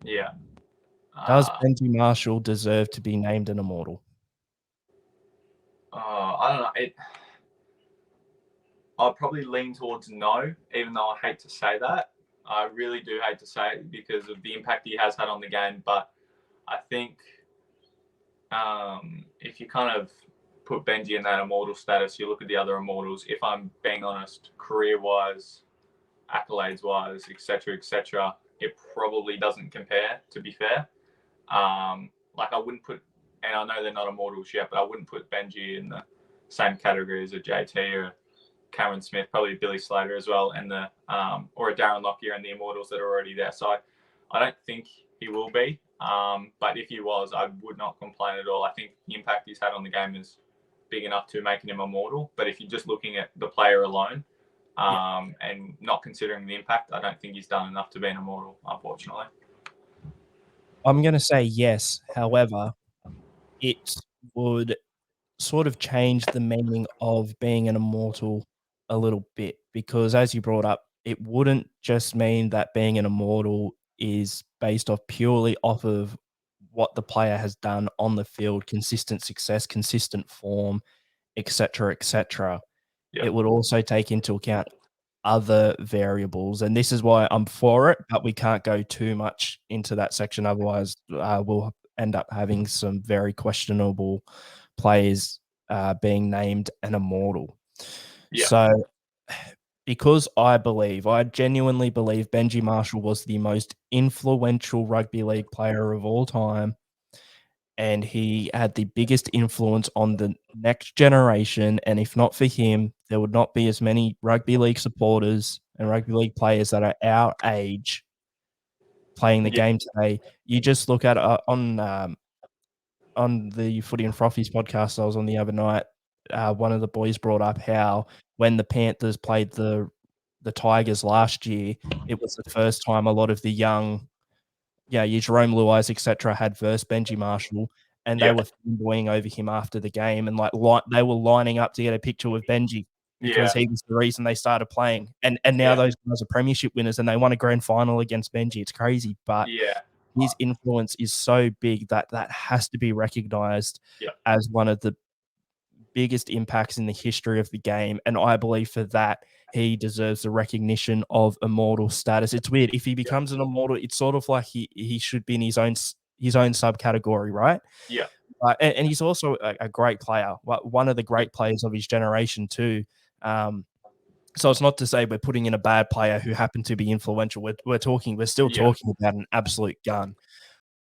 Yeah. Does Benji Marshall deserve to be named an Immortal? I don't know. I'd probably lean towards no, even though I hate to say that. I really do hate to say it because of the impact he has had on the game. But I think if you kind of put Benji in that Immortal status, you look at the other Immortals. If I'm being honest, career-wise, accolades-wise, etc., it probably doesn't compare. To be fair, like I wouldn't put, and I know they're not Immortals yet, but I wouldn't put Benji in the same category as a JT or Cameron Smith, probably Billy Slater as well, and the or a Darren Lockyer and the Immortals that are already there. So I don't think he will be. But if he was, I would not complain at all. I think the impact he's had on the game is big enough to make him immortal. But if you're just looking at the player alone and not considering the impact, I don't think he's done enough to be an immortal, unfortunately. I'm going to say yes. However, it would sort of change the meaning of being an immortal a little bit, because as you brought up, it wouldn't just mean that being an immortal is based off purely off of what the player has done on the field, consistent success, consistent form, etc., etc. Yep. It would also take into account other variables, and this is why I'm for it, but we can't go too much into that section, otherwise we'll end up having some very questionable players being named an immortal. Yeah. So because I genuinely believe Benji Marshall was the most influential rugby league player of all time, and he had the biggest influence on the next generation. And if not for him, there would not be as many rugby league supporters and rugby league players that are our age playing the game today. You just look at on the Footy and Frothies podcast I was on the other night, one of the boys brought up how when the Panthers played the Tigers last year, it was the first time a lot of the young, Jerome Luais, etc., had versed Benji Marshall, and they were fanboying over him after the game, and they were lining up to get a picture with Benji because he was the reason they started playing. And now those guys are premiership winners, and they won a grand final against Benji. It's crazy, but his influence is so big that has to be recognized as one of the biggest impacts in the history of the game. And I believe for that, he deserves the recognition of immortal status. It's weird. If he becomes an immortal, it's sort of like he should be in his own subcategory, right? Yeah. And he's also a great player, one of the great players of his generation too. So it's not to say we're putting in a bad player who happened to be influential. We're still talking about an absolute gun.